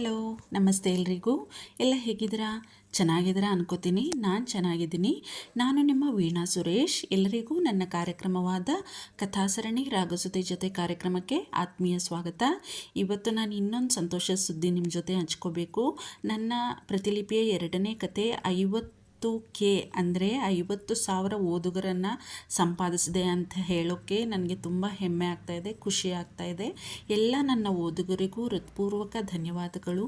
Hello, ನಮಸ್ತೆ ಎಲ್ರಿಗೂ. ಎಲ್ಲ ಹೇಗಿದ್ದೀರಾ? ಚೆನ್ನಾಗಿದ್ದೀರಾ ಅನ್ಕೋತೀನಿ. ನಾನು ಚೆನ್ನಾಗಿದ್ದೀನಿ. ನಾನು ನಿಮ್ಮ ವೀಣಾ ಸುರೇಶ್. ಎಲ್ಲರಿಗೂ ನನ್ನ ಕಾರ್ಯಕ್ರಮವಾದ ಕಥಾಸರಣಿ ರಾಗಸುತೆ ಜೊತೆ ಕಾರ್ಯಕ್ರಮಕ್ಕೆ ಆತ್ಮೀಯ ಸ್ವಾಗತ. ಇವತ್ತು ನಾನು ಇನ್ನೊಂದು ಸಂತೋಷ ಸುದ್ದಿ ನಿಮ್ಮ ಜೊತೆ ಹಂಚ್ಕೋಬೇಕು. ನನ್ನ ಪ್ರತಿಲಿಪಿಯ ಎರಡನೇ ಕತೆ 50K ಅಂದರೆ 50,000 ಓದುಗರನ್ನು ಸಂಪಾದಿಸಿದೆ ಅಂತ ಹೇಳೋಕ್ಕೆ ನನಗೆ ತುಂಬ ಹೆಮ್ಮೆ ಆಗ್ತಾಯಿದೆ, ಖುಷಿ ಆಗ್ತಾಯಿದೆ. ಎಲ್ಲ ನನ್ನ ಓದುಗರಿಗೂ ಹೃತ್ಪೂರ್ವಕ ಧನ್ಯವಾದಗಳು,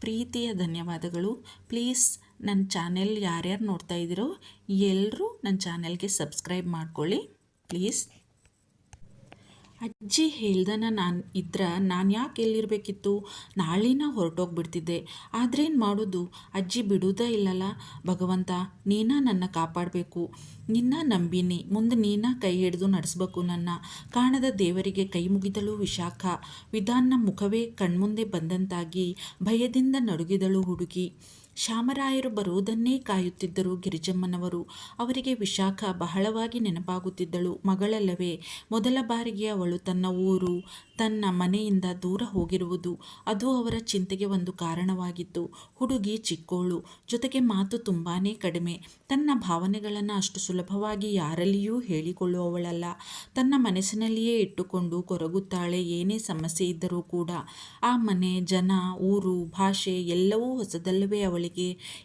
ಪ್ರೀತಿಯ ಧನ್ಯವಾದಗಳು. ಪ್ಲೀಸ್ ನನ್ನ ಚಾನೆಲ್ ಯಾರ್ಯಾರು ನೋಡ್ತಾ ಇದ್ದೀರೋ ಎಲ್ಲರೂ ನನ್ನ ಚಾನೆಲ್ಗೆ ಸಬ್ಸ್ಕ್ರೈಬ್ ಮಾಡ್ಕೊಳ್ಳಿ ಪ್ಲೀಸ್. ಅಜ್ಜಿ ಹೇಳ್ದನ ನಾನು ಯಾಕೆ ಎಲ್ಲಿರಬೇಕಿತ್ತು? ನಾಳಿನ ಹೊರಟೋಗ್ಬಿಡ್ತಿದ್ದೆ. ಆದ್ರೇನು ಮಾಡೋದು? ಅಜ್ಜಿ ಬಿಡುವುದೇ ಇಲ್ಲಲ್ಲ. ಭಗವಂತ, ನೀನ ನನ್ನ ಕಾಪಾಡಬೇಕು. ನಿನ್ನ ನಂಬಿನಿ, ಮುಂದೆ ನೀನ ಕೈ ಹಿಡಿದು ನಡೆಸ್ಬೇಕು ನನ್ನ. ಕಾಣದ ದೇವರಿಗೆ ಕೈ ಮುಗಿದಳು ವಿಶಾಖ. ವಿಧಾನ್ನ ಮುಖವೇ ಕಣ್ಮುಂದೆ ಬಂದಂತಾಗಿ ಭಯದಿಂದ ನಡುಗಿದಳು ಹುಡುಗಿ. ಶ್ಯಾಮರಾಯರು ಬರುವುದನ್ನೇ ಕಾಯುತ್ತಿದ್ದರು ಗಿರಿಜಮ್ಮನವರು. ಅವರಿಗೆ ವಿಶಾಖ ಬಹಳವಾಗಿ ನೆನಪಾಗುತ್ತಿದ್ದಳು. ಮಗಳಲ್ಲವೇ? ಮೊದಲ ಬಾರಿಗೆ ಅವಳು ತನ್ನ ಊರು, ತನ್ನ ಮನೆಯಿಂದ ದೂರ ಹೋಗಿರುವುದು, ಅದು ಅವರ ಚಿಂತೆಗೆ ಒಂದು ಕಾರಣವಾಗಿತ್ತು. ಹುಡುಗಿ ಚಿಕ್ಕೋಳು, ಜೊತೆಗೆ ಮಾತು ತುಂಬಾ ಕಡಿಮೆ. ತನ್ನ ಭಾವನೆಗಳನ್ನು ಅಷ್ಟು ಸುಲಭವಾಗಿ ಯಾರಲ್ಲಿಯೂ ಹೇಳಿಕೊಳ್ಳುವವಳಲ್ಲ. ತನ್ನ ಮನಸ್ಸಿನಲ್ಲಿಯೇ ಇಟ್ಟುಕೊಂಡು ಕೊರಗುತ್ತಾಳೆ ಏನೇ ಸಮಸ್ಯೆ ಇದ್ದರೂ ಕೂಡ. ಆ ಮನೆ, ಜನ, ಊರು, ಭಾಷೆ ಎಲ್ಲವೂ ಹೊಸದಲ್ಲವೇ ಅವಳಿಗೆ.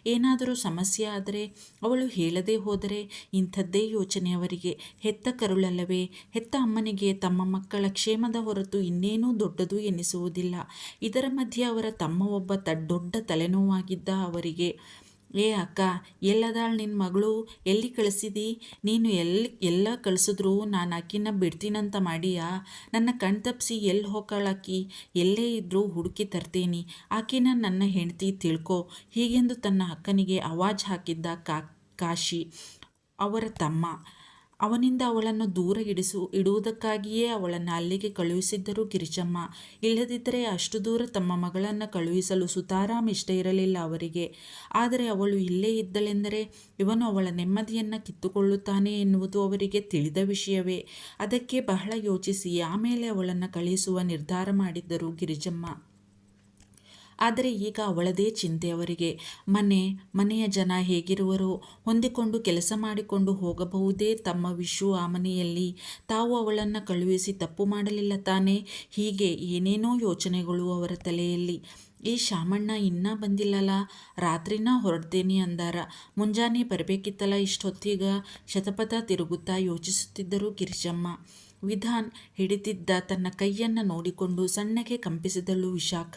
ಏನಾದರೂ ಸಮಸ್ಯೆ ಆದರೆ, ಅವಳು ಹೇಳದೆ ಹೋದರೆ ಇಂಥದ್ದೇ ಯೋಚನೆ ಅವರಿಗೆ. ಹೆತ್ತ ಕರುಳಲ್ಲವೇ? ಹೆತ್ತ ಅಮ್ಮನಿಗೆ ತಮ್ಮ ಮಕ್ಕಳ ಕ್ಷೇಮದ ಹೊರತು ಇನ್ನೇನೂ ದೊಡ್ಡದು ಎನ್ನಿಸುವುದಿಲ್ಲ. ಇದರ ಮಧ್ಯೆ ಅವರ ತಮ್ಮ ಒಬ್ಬ ದೊಡ್ಡ ತಲೆನೋವಾಗಿದ್ದ ಅವರಿಗೆ. ಏ ಅಕ್ಕ, ಎಲ್ಲದಾಳು ನಿನ್ನ ಮಗಳು? ಎಲ್ಲಿ ಕಳಿಸಿದಿ ನೀನು? ಎಲ್ಲ ಕಳಿಸಿದ್ರು ನಾನು ಆಕಿನ ಬಿಡ್ತೀನಂತ ಮಾಡಿಯಾ? ನನ್ನ ಕಣ್ ತಪ್ಪಿಸಿ ಎಲ್ಲಿ ಹೋಗಾಳಾಕಿ? ಎಲ್ಲೇ ಇದ್ರೂ ಹುಡುಕಿ ತರ್ತೇನೆ. ಆಕಿನ ನನ್ನ ಹೆಂಡತಿ ತಿಳ್ಕೊ. ಹೀಗೆಂದು ತನ್ನ ಅಕ್ಕನಿಗೆ ಆವಾಜ್ ಹಾಕಿದ್ದ ಕಾಶಿ, ಅವರ ತಮ್ಮ. ಅವನಿಂದ ಅವಳನ್ನು ದೂರ ಇಡುವುದಕ್ಕಾಗಿಯೇ ಅವಳನ್ನು ಅಲ್ಲಿಗೆ ಕಳುಹಿಸಿದ್ದರು ಗಿರಿಜಮ್ಮ. ಇಲ್ಲದಿದ್ದರೆ ಅಷ್ಟು ದೂರ ತಮ್ಮ ಮಗಳನ್ನು ಕಳುಹಿಸಲು ಸುತಾರಾಮ್ ಇಷ್ಟ ಇರಲಿಲ್ಲ ಅವರಿಗೆ. ಆದರೆ ಅವಳು ಇಲ್ಲೇ ಇದ್ದಳೆಂದರೆ ಇವನು ಅವಳ ನೆಮ್ಮದಿಯನ್ನು ಕಿತ್ತುಕೊಳ್ಳುತ್ತಾನೆ ಎನ್ನುವುದು ಅವರಿಗೆ ತಿಳಿದ ವಿಷಯವೇ. ಅದಕ್ಕೆ ಬಹಳ ಯೋಚಿಸಿ ಆಮೇಲೆ ಅವಳನ್ನು ಕಳುಹಿಸುವ ನಿರ್ಧಾರ ಮಾಡಿದ್ದರು ಗಿರಿಜಮ್ಮ. ಆದರೆ ಈಗ ಅವಳದೇ ಚಿಂತೆ ಅವರಿಗೆ. ಮನೆಯ ಜನ ಹೇಗಿರುವರೋ? ಹೊಂದಿಕೊಂಡು ಕೆಲಸ ಮಾಡಿಕೊಂಡು ಹೋಗಬಹುದೇ ತಮ್ಮ ವಿಷು ಆ ಮನೆಯಲ್ಲಿ? ತಾವು ಅವಳನ್ನು ಕಳುಹಿಸಿ ತಪ್ಪು ಮಾಡಲಿಲ್ಲ ತಾನೇ? ಹೀಗೆ ಏನೇನೋ ಯೋಚನೆಗಳು ಅವರ ತಲೆಯಲ್ಲಿ. ಈ ಶಾಮಣ್ಣ ಇನ್ನೂ ಬಂದಿಲ್ಲಲ್ಲ? ರಾತ್ರಿನ ಹೊರಡ್ತೇನೆ ಅಂದಾರ. ಮುಂಜಾನೆ ಬರಬೇಕಿತ್ತಲ್ಲ ಇಷ್ಟೊತ್ತೀಗ? ಶತಪಥ ತಿರುಗುತ್ತಾ ಯೋಚಿಸುತ್ತಿದ್ದರು ಗಿರಿಜಮ್ಮ. ವಿಧಾನ್ ಹಿಡಿದಿದ್ದ ತನ್ನ ಕೈಯನ್ನು ನೋಡಿಕೊಂಡು ಸಣ್ಣಗೆ ಕಂಪಿಸಿದಳು ವಿಶಾಖ.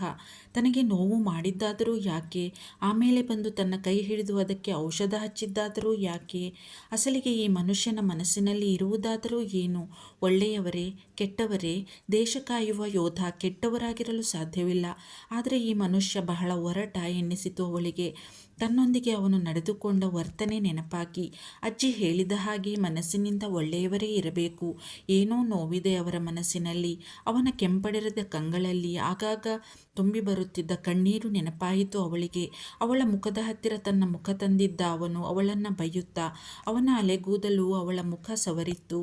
ತನಗೆ ನೋವು ಮಾಡಿದ್ದಾದರೂ ಯಾಕೆ? ಆಮೇಲೆ ಬಂದು ತನ್ನ ಕೈ ಹಿಡಿದು ಅದಕ್ಕೆ ಔಷಧ ಹಚ್ಚಿದ್ದಾದರೂ ಯಾಕೆ? ಅಸಲಿಗೆ ಈ ಮನುಷ್ಯನ ಮನಸ್ಸಿನಲ್ಲಿ ಇರುವುದಾದರೂ ಏನು? ಒಳ್ಳೆಯವರೇ? ಕೆಟ್ಟವರೇ? ದೇಶ ಕಾಯುವ ಯೋಧ ಕೆಟ್ಟವರಾಗಿರಲು ಸಾಧ್ಯವಿಲ್ಲ. ಆದರೆ ಈ ಮನುಷ್ಯ ಬಹಳ ಒರಟ ಎನ್ನಿಸಿತು ಅವಳಿಗೆ. ತನ್ನೊಂದಿಗೆ ಅವನು ನಡೆದುಕೊಂಡ ವರ್ತನೆ ನೆನಪಾಗಿ ಅಜ್ಜಿ ಹೇಳಿದ ಹಾಗೆ ಮನಸ್ಸಿನಿಂದ ಒಳ್ಳೆಯವರೇ ಇರಬೇಕು. ಏನೋ ನೋವಿದೆ ಅವರ ಮನಸ್ಸಿನಲ್ಲಿ. ಅವನ ಕೆಂಪಡೆರದ ಕಂಗಳಲ್ಲಿ ಆಗಾಗ ತುಂಬಿ ಬರುತ್ತಿದ್ದ ಕಣ್ಣೀರು ನೆನಪಾಯಿತು ಅವಳಿಗೆ. ಅವಳ ಮುಖದ ಹತ್ತಿರ ತನ್ನ ಮುಖ ತಂದಿದ್ದ ಅವನು ಅವಳನ್ನು ಬೈಯುತ್ತಾ, ಅವನ ಅಲೆಗೂದಲು ಅವಳ ಮುಖ ಸವರಿತ್ತು.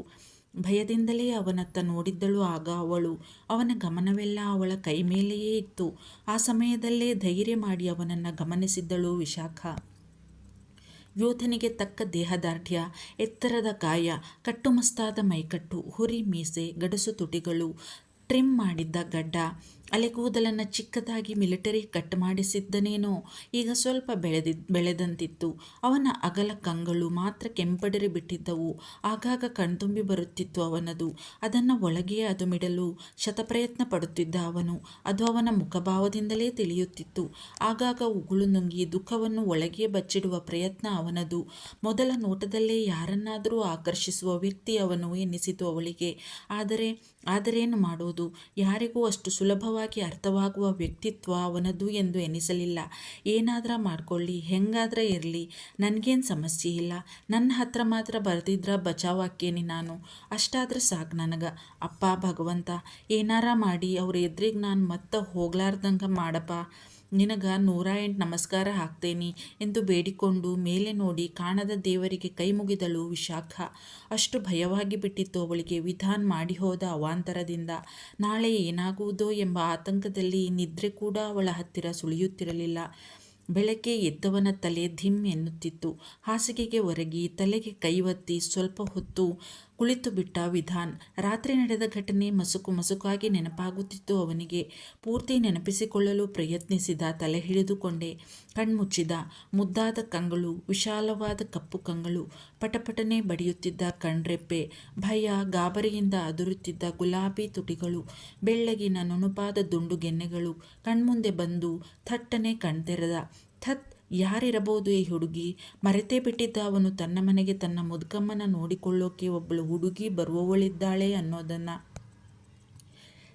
ಭಯದಿಂದಲೇ ಅವನತ್ತ ನೋಡಿದ್ದಳು ಆಗ ಅವಳು. ಅವನ ಗಮನವೆಲ್ಲ ಅವಳ ಕೈ ಮೇಲೆಯೇ ಇತ್ತು. ಆ ಸಮಯದಲ್ಲೇ ಧೈರ್ಯ ಮಾಡಿ ಅವನನ್ನು ಗಮನಿಸಿದ್ದಳು ವಿಶಾಖ. ಯೋಧನಿಗೆ ತಕ್ಕ ದೇಹದಾರ್ಢ್ಯ, ಎತ್ತರದ ಕಾಯ, ಕಟ್ಟುಮಸ್ತಾದ ಮೈಕಟ್ಟು, ಹುರಿ ಮೀಸೆ, ಗಡಸು ತುಟಿಗಳು, ಟ್ರಿಮ್ ಮಾಡಿದ್ದ ಗಡ್ಡ, ಅಲೆಗೂದಲನ್ನು ಚಿಕ್ಕದಾಗಿ ಮಿಲಿಟರಿ ಕಟ್ ಮಾಡಿಸಿದ್ದನೇನೋ ಈಗ ಸ್ವಲ್ಪ ಬೆಳೆದಂತಿತ್ತು. ಅವನ ಅಗಲ ಕಂಗಳು ಮಾತ್ರ ಕೆಂಪಡರಿ ಬಿಟ್ಟಿದ್ದವು. ಆಗಾಗ ಕಣ್ತುಂಬಿ ಬರುತ್ತಿತ್ತು ಅವನದು. ಅದನ್ನು ಒಳಗೆ ಅದುಮಿಡಲು ಶತಪ್ರಯತ್ನ ಪಡುತ್ತಿದ್ದ ಅವನು. ಅದು ಅವನ ಮುಖಭಾವದಿಂದಲೇ ತಿಳಿಯುತ್ತಿತ್ತು. ಆಗಾಗ ಉಗುಳು ನುಂಗಿ ದುಃಖವನ್ನು ಒಳಗೆ ಬಚ್ಚಿಡುವ ಪ್ರಯತ್ನ ಅವನದು. ಮೊದಲ ನೋಟದಲ್ಲೇ ಯಾರನ್ನಾದರೂ ಆಕರ್ಷಿಸುವ ವ್ಯಕ್ತಿ ಅವನು ಎನ್ನಿಸಿತು ಅವಳಿಗೆ. ಆದರೇನು ಮಾಡೋದು? ಯಾರಿಗೂ ಅಷ್ಟು ಸುಲಭವಾಗಿ ಅರ್ಥವಾಗುವ ವ್ಯಕ್ತಿತ್ವ ಅವನದು ಎಂದು ಎನಿಸಲಿಲ್ಲ. ಏನಾದರೂ ಮಾಡ್ಕೊಳ್ಳಿ, ಹೆಂಗಾದ್ರೆ ಇರಲಿ, ನನಗೇನು ಸಮಸ್ಯೆ ಇಲ್ಲ. ನನ್ನ ಹತ್ರ ಮಾತ್ರ ಬರೆದಿದ್ರ ಬಚಾವಾಕ್ಕೇನಿ ನಾನು. ಅಷ್ಟಾದ್ರೆ ಸಾಕು ನನಗೆ. ಅಪ್ಪ ಭಗವಂತ, ಏನಾರ ಮಾಡಿ ಅವ್ರ ಎದುರಿಗೆ ನಾನು ಮತ್ತೆ ಹೋಗ್ಲಾರ್ದಂಗೆ ಮಾಡಪ್ಪ. ನಿನಗ 108 ನಮಸ್ಕಾರ ಹಾಕ್ತೇನೆ ಎಂದು ಬೇಡಿಕೊಂಡು ಮೇಲೆ ನೋಡಿ ಕಾಣದ ದೇವರಿಗೆ ಕೈ ಮುಗಿದಳು ವಿಶಾಖ. ಅಷ್ಟು ಭಯವಾಗಿ ಬಿಟ್ಟಿತ್ತು ಅವಳಿಗೆ ವಿಧಾನ್ ಮಾಡಿ ಹೋದ ಅವಾಂತರದಿಂದ. ನಾಳೆ ಏನಾಗುವುದೋ ಎಂಬ ಆತಂಕದಲ್ಲಿ ನಿದ್ರೆ ಕೂಡ ಅವಳ ಹತ್ತಿರ ಸುಳಿಯುತ್ತಿರಲಿಲ್ಲ. ಬೆಳಗ್ಗೆ ಎದ್ದವನ ತಲೆ ಧಿಮ್ ಎನ್ನುತ್ತಿತ್ತು. ಹಾಸಿಗೆಗೆ ಒರಗಿ ತಲೆಗೆ ಕೈ ಒತ್ತಿ ಸ್ವಲ್ಪ ಹೊತ್ತು ಕುಳಿತು ಬಿಟ್ಟ ವಿಧಾನ್. ರಾತ್ರಿ ನಡೆದ ಘಟನೆ ಮಸುಕು ಮಸುಕಾಗಿ ನೆನಪಾಗುತ್ತಿತ್ತು ಅವನಿಗೆ. ಪೂರ್ತಿ ನೆನಪಿಸಿಕೊಳ್ಳಲು ಪ್ರಯತ್ನಿಸಿದ. ತಲೆ ಹಿಡಿದುಕೊಂಡೆ. ಕಣ್ಮುಚ್ಚಿದ. ಮುದ್ದಾದ ಕಂಗಳು, ವಿಶಾಲವಾದ ಕಪ್ಪು ಕಂಗಳು, ಪಟಪಟನೆ ಬಡಿಯುತ್ತಿದ್ದ ಕಣ್ರೆಪ್ಪೆ, ಭಯ ಗಾಬರಿಯಿಂದ ಅದುರುತ್ತಿದ್ದ ಗುಲಾಬಿ ತುಟಿಗಳು, ಬೆಳ್ಳಗಿನ ನುಣುಪಾದ ದುಂಡು ಗೆನ್ನೆಗಳು ಕಣ್ಮುಂದೆ ಬಂದು ಥಟ್ಟನೆ ಕಣ್ತೆರೆದ. ಥತ್, ಯಾರಿರಬಹುದು ಈ ಹುಡುಗಿ? ಮರೆತೇ ಬಿಟ್ಟಿದ್ದ ಅವನು ತನ್ನ ಮನೆಗೆ ತನ್ನ ಮುದುಕಮ್ಮನ ನೋಡಿಕೊಳ್ಳೋಕೆ ಒಬ್ಬಳು ಹುಡುಗಿ ಬರುವವಳಿದ್ದಾಳೆ ಅನ್ನೋದನ್ನು.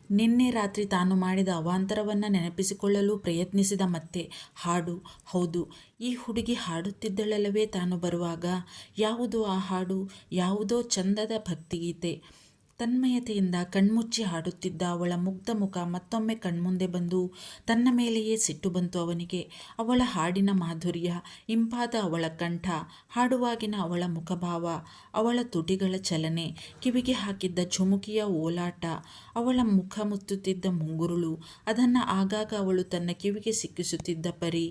ನಿನ್ನೆ ರಾತ್ರಿ ತಾನು ಮಾಡಿದ ಅವಾಂತರವನ್ನು ನೆನಪಿಸಿಕೊಳ್ಳಲು ಪ್ರಯತ್ನಿಸಿದ. ಮತ್ತೆ ಹಾಡು. ಹೌದು, ಈ ಹುಡುಗಿ ಹಾಡುತ್ತಿದ್ದಳಲ್ಲವೇ ತಾನು ಬರುವಾಗ. ಯಾವುದು ಆ ಹಾಡು? ಯಾವುದೋ ಚಂದದ ಭಕ್ತಿಗೀತೆ. ತನ್ಮಯತೆಯಿಂದ ಕಣ್ಮುಚ್ಚಿ ಹಾಡುತ್ತಿದ್ದ ಅವಳ ಮುಗ್ಧ ಮುಖ ಮತ್ತೊಮ್ಮೆ ಕಣ್ಮುಂದೆ ಬಂದು ತನ್ನ ಮೇಲೆಯೇ ಸಿಟ್ಟು ಬಂತು ಅವನಿಗೆ. ಅವಳ ಹಾಡಿನ ಮಾಧುರ್ಯ, ಇಂಪಾದ ಅವಳ ಕಂಠ, ಹಾಡುವಾಗಿನ ಅವಳ ಮುಖಭಾವ, ಅವಳ ತುಟಿಗಳ ಚಲನೆ, ಕಿವಿಗೆ ಹಾಕಿದ್ದ ಝುಮುಕಿಯ ಓಲಾಟ, ಅವಳ ಮುಖ ಮುತ್ತುತ್ತಿದ್ದ ಮುಂಗುರುಳು, ಅದನ್ನು ಆಗಾಗ ಅವಳು ತನ್ನ ಕಿವಿಗೆ ಸಿಕ್ಕಿಸುತ್ತಿದ್ದ ಪರಿ,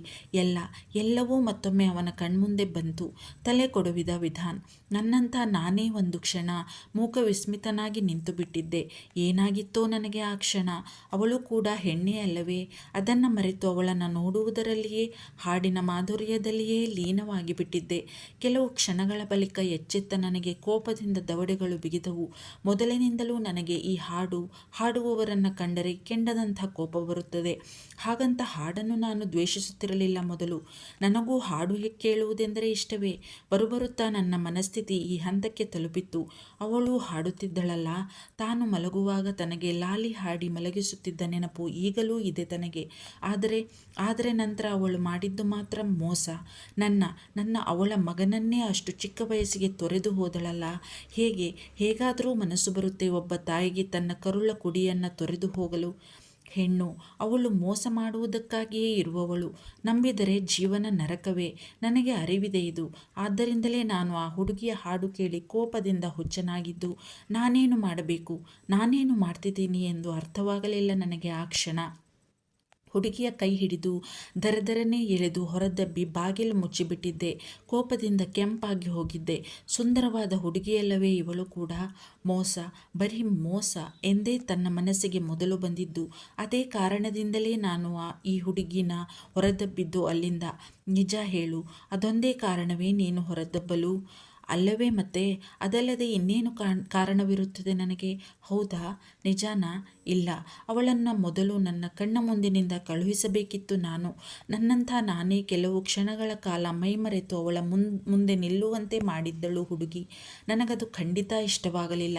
ಎಲ್ಲವೂ ಮತ್ತೊಮ್ಮೆ ಅವನ ಕಣ್ಮುಂದೆ ಬಂತು. ತಲೆ ಕೊಡವಿದ ವಿಧಾನ್. ನನ್ನಂಥ ನಾನೇ ಒಂದು ಕ್ಷಣ ಮೂಕ ವಿಸ್ಮಿತನಾಗಿ ನಿಂತು ಬಿಟ್ಟಿದ್ದೆ. ಏನಾಗಿತ್ತೋ ನನಗೆ ಆ ಕ್ಷಣ? ಅವಳು ಕೂಡ ಹೆಣ್ಣೆ ಅಲ್ಲವೇ? ಅದನ್ನು ಮರೆತು ಅವಳನ್ನು ನೋಡುವುದರಲ್ಲಿಯೇ, ಹಾಡಿನ ಮಾಧುರ್ಯದಲ್ಲಿಯೇ ಲೀನವಾಗಿ ಬಿಟ್ಟಿದ್ದೆ. ಕೆಲವು ಕ್ಷಣಗಳ ಬಳಿಕ ಎಚ್ಚೆತ್ತ ನನಗೆ ಕೋಪದಿಂದ ದವಡೆಗಳು ಬಿಗಿದವು. ಮೊದಲಿನಿಂದಲೂ ನನಗೆ ಈ ಹಾಡುವವರನ್ನು ಕಂಡರೆ ಕೆಂಡದಂಥ ಕೋಪ ಬರುತ್ತದೆ. ಹಾಗಂತ ಹಾಡನ್ನು ನಾನು ದ್ವೇಷಿಸುತ್ತಿರಲಿಲ್ಲ ಮೊದಲು. ನನಗೂ ಹಾಡು ಕೇಳುವುದೆಂದರೆ ಇಷ್ಟವೇ. ಬರುಬರುತ್ತಾ ನನ್ನ ಮನಸ್ಥಿತಿ ಈ ಹಂತಕ್ಕೆ ತಲುಪಿತ್ತು. ಅವಳು ಹಾಡುತ್ತಿದ್ದಳಲ್ಲ, ತಾನು ತನಗೆ ಲಾಲಿ ಹಾಡಿ ಮಲಗಿಸುತ್ತಿದ್ದ ನೆನಪು ಈಗಲೂ ಇದೆ ತನಗೆ. ಆದರೆ ನಂತರ ಅವಳು ಮಾಡಿದ್ದು ಮಾತ್ರ ಮೋಸ. ನನ್ನ ಅವಳ ಮಗನನ್ನೇ ಅಷ್ಟು ಚಿಕ್ಕ ವಯಸ್ಸಿಗೆ ತೊರೆದು ಹೋದಳಲ್ಲ. ಹೇಗಾದರೂ ಮನಸ್ಸು ಬರುತ್ತೆ ಒಬ್ಬ ತಾಯಿಗೆ ತನ್ನ ಕರುಳ ಕುಡಿಯನ್ನು ತೊರೆದು ಹೋಗಲು. ಹೆಣ್ಣು, ಅವಳು ಮೋಸ ಮಾಡುವುದಕ್ಕಾಗಿಯೇ ಇರುವವಳು. ನಂಬಿದರೆ ಜೀವನ ನರಕವೇ. ನನಗೆ ಅರಿವಿದೆ ಇದು. ಆದ್ದರಿಂದಲೇ ನಾನು ಆ ಹುಡುಗಿಯ ಹಾಡು ಕೇಳಿ ಕೋಪದಿಂದ ಹುಚ್ಚನಾಗಿದ್ದು. ನಾನೇನು ಮಾಡಬೇಕು, ನಾನೇನು ಮಾಡ್ತಿದ್ದೀನಿ ಎಂದು ಅರ್ಥವಾಗಲಿಲ್ಲ ನನಗೆ ಆ ಕ್ಷಣ. ಹುಡುಗಿಯ ಕೈ ಹಿಡಿದು ದರದರನೆ ಎಳೆದು ಹೊರದಬ್ಬಿ ಬಾಗಿಲು ಮುಚ್ಚಿಬಿಟ್ಟಿದ್ದೆ. ಕೋಪದಿಂದ ಕೆಂಪಾಗಿ ಹೋಗಿದ್ದೆ. ಸುಂದರವಾದ ಹುಡುಗಿಯಲ್ಲವೇ ಇವಳು ಕೂಡ? ಮೋಸ, ಬರೀ ಮೋಸ ಎಂದೇ ತನ್ನ ಮನಸ್ಸಿಗೆ ಮೊದಲು ಬಂದಿದ್ದು. ಅದೇ ಕಾರಣದಿಂದಲೇ ನಾನು ಈ ಹುಡುಗಿನ ಹೊರದಬ್ಬಿದ್ದು ಅಲ್ಲಿಂದ. ನಿಜ ಹೇಳು, ಅದೊಂದೇ ಕಾರಣವೇ ನೀನು ಹೊರದಬ್ಬಲು? ಅಲ್ಲವೇ ಮತ್ತೆ? ಅದಲ್ಲದೆ ಇನ್ನೇನು ಕಾರಣವಿರುತ್ತದೆ ನನಗೆ? ಹೌದಾ? ನಿಜಾನಾ? ಇಲ್ಲ. ಅವಳನ್ನು ಮೊದಲು ನನ್ನ ಕಣ್ಣ ಮುಂದಿನಿಂದ ಕಳುಹಿಸಬೇಕಿತ್ತು ನಾನು. ನನ್ನಂಥ ನಾನೇ ಕೆಲವು ಕ್ಷಣಗಳ ಕಾಲ ಮೈಮರೆತು ಅವಳ ಮುಂದೆ ನಿಲ್ಲುವಂತೆ ಮಾಡಿದ್ದಳು ಹುಡುಗಿ. ನನಗದು ಖಂಡಿತ ಇಷ್ಟವಾಗಲಿಲ್ಲ.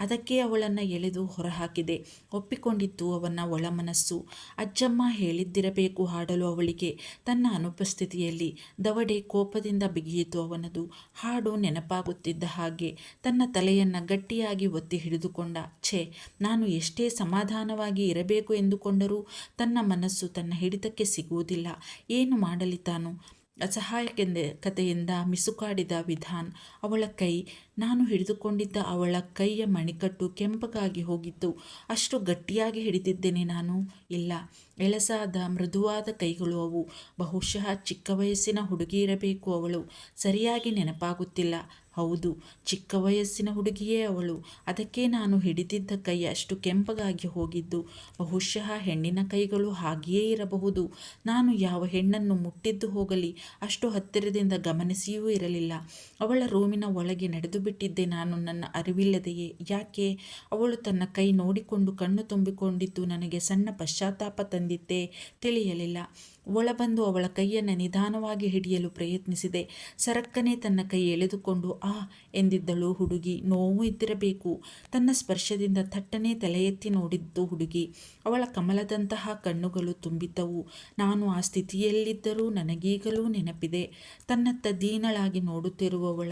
ಅದಕ್ಕೆ ಅವಳನ್ನು ಎಳೆದು ಹೊರಹಾಕಿದೆ. ಒಪ್ಪಿಕೊಂಡಿತ್ತು ಅವನ ಒಳಮನಸ್ಸು. ಅಜ್ಜಮ್ಮ ಹೇಳಿದ್ದಿರಬೇಕು ಹಾಡಲು ಅವಳಿಗೆ ತನ್ನ ಅನುಪಸ್ಥಿತಿಯಲ್ಲಿ. ದವಡೆ ಕೋಪದಿಂದ ಬಿಗಿಯಿತು ಅವನದು. ಹಾಡು ನೆನಪಾಗುತ್ತಿದ್ದ ಹಾಗೆ ತನ್ನ ತಲೆಯನ್ನು ಗಟ್ಟಿಯಾಗಿ ಒತ್ತಿ ಹಿಡಿದುಕೊಂಡ. ನಾನು ಎಷ್ಟೇ ಸಮಾಧಾನವಾಗಿ ಇರಬೇಕು ಎಂದುಕೊಂಡರೂ ತನ್ನ ಮನಸ್ಸು ತನ್ನ ಹಿಡಿತಕ್ಕೆ ಸಿಗುವುದಿಲ್ಲ. ಏನು ಮಾಡಲಿ ತಾನು? ಅಸಹಾಯಕತೆಯಿಂದ ಮಿಸುಕಾಡಿದ ವಿಧಾನ್. ಅವಳ ಕೈ, ನಾನು ಹಿಡಿದುಕೊಂಡಿದ್ದ ಅವಳ ಕೈಯ ಮಣಿಕಟ್ಟು ಕೆಂಪಗಾಗಿ ಹೋಗಿತ್ತು. ಅಷ್ಟು ಗಟ್ಟಿಯಾಗಿ ಹಿಡಿದಿದ್ದೇನೆ ನಾನು? ಇಲ್ಲ. ಎಳಸಾದ ಮೃದುವಾದ ಕೈಗಳು ಅವು. ಬಹುಶಃ ಚಿಕ್ಕ ವಯಸ್ಸಿನ ಹುಡುಗಿ ಇರಬೇಕು ಅವಳು. ಸರಿಯಾಗಿ ನೆನಪಾಗುತ್ತಿಲ್ಲ. ಹೌದು, ಚಿಕ್ಕ ವಯಸ್ಸಿನ ಹುಡುಗಿಯೇ ಅವಳು. ಅದಕ್ಕೆ ನಾನು ಹಿಡಿದಿದ್ದ ಕೈ ಅಷ್ಟು ಕೆಂಪಗಾಗಿ ಹೋಗಿದ್ದು. ಬಹುಶಃ ಹೆಣ್ಣಿನ ಕೈಗಳು ಹಾಗೆಯೇ ಇರಬಹುದು. ನಾನು ಯಾವ ಹೆಣ್ಣನ್ನು ಮುಟ್ಟಿದ್ದು ಹೋಗಲಿ ಅಷ್ಟು ಹತ್ತಿರದಿಂದ ಗಮನಿಸಿಯೂ ಇರಲಿಲ್ಲ. ಅವಳ ರೂಮಿನ ಒಳಗೆ ನಡೆದು ಬಿಟ್ಟಿದ್ದೆ ನಾನು ನನ್ನ ಅರಿವಿಲ್ಲದೆಯೇ. ಯಾಕೆ? ಅವಳು ತನ್ನ ಕೈ ನೋಡಿಕೊಂಡು ಕಣ್ಣು ತುಂಬಿಕೊಂಡಿದ್ದು ನನಗೆ ಸಣ್ಣ ಪಶ್ಚಾತ್ತಾಪ ತಂದಿತ್ತೇ? ತಿಳಿಯಲಿಲ್ಲ. ಒಳಬಂದು ಅವಳ ಕೈಯನ್ನು ನಿಧಾನವಾಗಿ ಹಿಡಿಯಲು ಪ್ರಯತ್ನಿಸಿದೆ. ಸರಕ್ಕನೆ ತನ್ನ ಕೈ ಎಳೆದುಕೊಂಡು ಎಂದಿದ್ದಳು ಹುಡುಗಿ. ನೋವು ಇದ್ದಿರಬೇಕು. ತನ್ನ ಸ್ಪರ್ಶದಿಂದ ಥಟ್ಟನೆ ತಲೆ ಎತ್ತಿ ನೋಡಿದ್ದು ಹುಡುಗಿ. ಅವಳ ಕಮಲದಂತಹ ಕಣ್ಣುಗಳು ತುಂಬಿದ್ದವು. ನಾನು ಆ ಸ್ಥಿತಿಯಲ್ಲಿದ್ದರೂ ನನಗೀಗಲೂ ನೆನಪಿದೆ. ತನ್ನತ್ತ ದೀನಳಾಗಿ ನೋಡುತ್ತಿರುವವಳ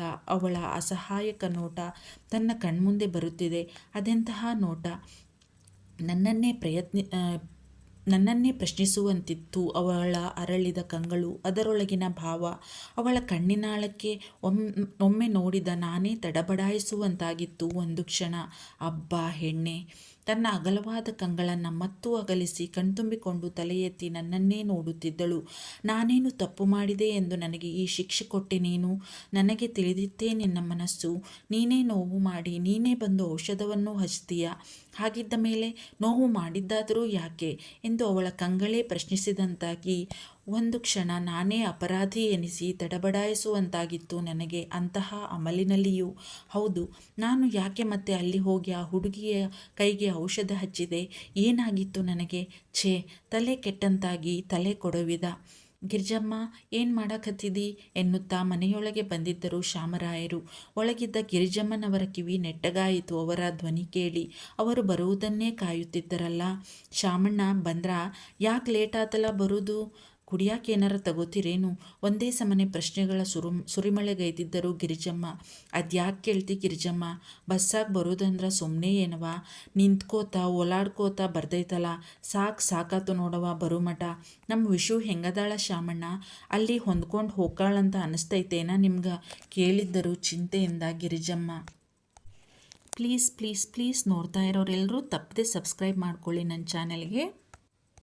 ಅಸಹಾಯಕ ನೋಟ ತನ್ನ ಕಣ್ಮುಂದೆ ಬರುತ್ತಿದೆ. ಅದೆಂತಹ ನೋಟ! ನನ್ನನ್ನೇ ಪ್ರಶ್ನಿಸುವಂತಿತ್ತು ಅವಳ ಅರಳಿದ ಕಂಗಳು, ಅದರೊಳಗಿನ ಭಾವ. ಅವಳ ಕಣ್ಣಿನಾಳಕ್ಕೆ ಒಮ್ಮೆ ನೋಡಿದ ನಾನೇ ತಡಬಡಾಯಿಸುವಂತಾಗಿತ್ತು ಒಂದು ಕ್ಷಣ. ಅಬ್ಬಾ ಹೆಣ್ಣೆ! ತನ್ನ ಅಗಲವಾದ ಕಂಗಳನ್ನು ಮತ್ತೂ ಅಗಲಿಸಿ ಕಣ್ತುಂಬಿಕೊಂಡು ತಲೆ ಎತ್ತಿ ನನ್ನನ್ನೇ ನೋಡುತ್ತಿದ್ದಳು. ನಾನೇನು ತಪ್ಪು ಮಾಡಿದೆ ಎಂದು ನನಗೆ ಈ ಶಿಕ್ಷೆ ಕೊಟ್ಟೆ ನೀನು? ನನಗೆ ತಿಳಿದಿತ್ತೇ ನಿನ್ನ ಮನಸ್ಸು. ನೀನೇ ನೋವು ಮಾಡಿ ನೀನೇ ಬಂದು ಔಷಧವನ್ನು ಹಚ್ತೀಯ. ಹಾಗಿದ್ದ ಮೇಲೆ ನೋವು ಮಾಡಿದ್ದಾದರೂ ಯಾಕೆ ಎಂದು ಅವಳ ಕಂಗಳೇ ಪ್ರಶ್ನಿಸಿದಂತಾಗಿ ಒಂದು ಕ್ಷಣ ನಾನೇ ಅಪರಾಧಿ ಎನಿಸಿ ತಡಬಡಾಯಿಸುವಂತಾಗಿತ್ತು ನನಗೆ. ಅಂತಹ ಅಮಲಿನಲ್ಲಿಯೂ ಹೌದು, ನಾನು ಯಾಕೆ ಮತ್ತೆ ಅಲ್ಲಿ ಹೋಗಿ ಆ ಹುಡುಗಿಯ ಕೈಗೆ ಔಷಧ ಹಚ್ಚಿದೆ? ಏನಾಗಿತ್ತು ನನಗೆ? ಛೇ, ತಲೆ ಕೆಟ್ಟಂತಾಗಿ ತಲೆ ಕೊಡವಿದ. ಗಿರ್ಜಮ್ಮ, ಏನು ಮಾಡಕತ್ತಿದಿ ಎನ್ನುತ್ತಾ ಮನೆಯೊಳಗೆ ಬಂದಿದ್ದರು ಶಾಮರಾಯರು. ಒಳಗಿದ್ದ ಗಿರಿಜಮ್ಮನವರ ಕಿವಿ ನೆಟ್ಟಗಾಯಿತು ಅವರ ಧ್ವನಿ ಕೇಳಿ. ಅವರು ಬರುವುದನ್ನೇ ಕಾಯುತ್ತಿದ್ದರಲ್ಲ. ಶಾಮಣ್ಣ ಬಂದ್ರಾ? ಯಾಕೆ ಲೇಟ್ ಆತಲ್ಲ ಬರೋದು? ಕುಡಿಯಾಕೆ ಏನಾರ ತಗೋತೀರೇನು? ಒಂದೇ ಸಮನೆ ಪ್ರಶ್ನೆಗಳ ಸುರಿಮಳೆಗೈದಿದ್ದರು ಗಿರಿಜಮ್ಮ. ಅದ್ಯಾಕೆ ಕೇಳ್ತಿ ಗಿರಿಜಮ್ಮ? ಬಸ್ಸಾಗ ಬರೋದಂದ್ರೆ ಸುಮ್ಮನೆ ಏನವ? ನಿಂತ್ಕೋತ ಓಲಾಡ್ಕೋತ ಬರ್ದೈತಲ್ಲ, ಸಾಕಾತು ನೋಡವ ಬರೋ ಮಠ. ನಮ್ಮ ವಿಷು ಹೆಂಗದಾಳ ಶಾಮಣ್ಣ? ಅಲ್ಲಿ ಹೊಂದ್ಕೊಂಡು ಹೋಗ್ಕಾಳಂತ ಅನಿಸ್ತೈತೇನ ನಿಮ್ಗೆ? ಕೇಳಿದ್ದರು ಚಿಂತೆಯಿಂದ ಗಿರಿಜಮ್ಮ. ಪ್ಲೀಸ್ ನೋಡ್ತಾ ಇರೋರೆಲ್ಲರೂ ತಪ್ಪದೆ ಸಬ್ಸ್ಕ್ರೈಬ್ ಮಾಡ್ಕೊಳ್ಳಿ ನನ್ನ ಚಾನೆಲ್ಗೆ.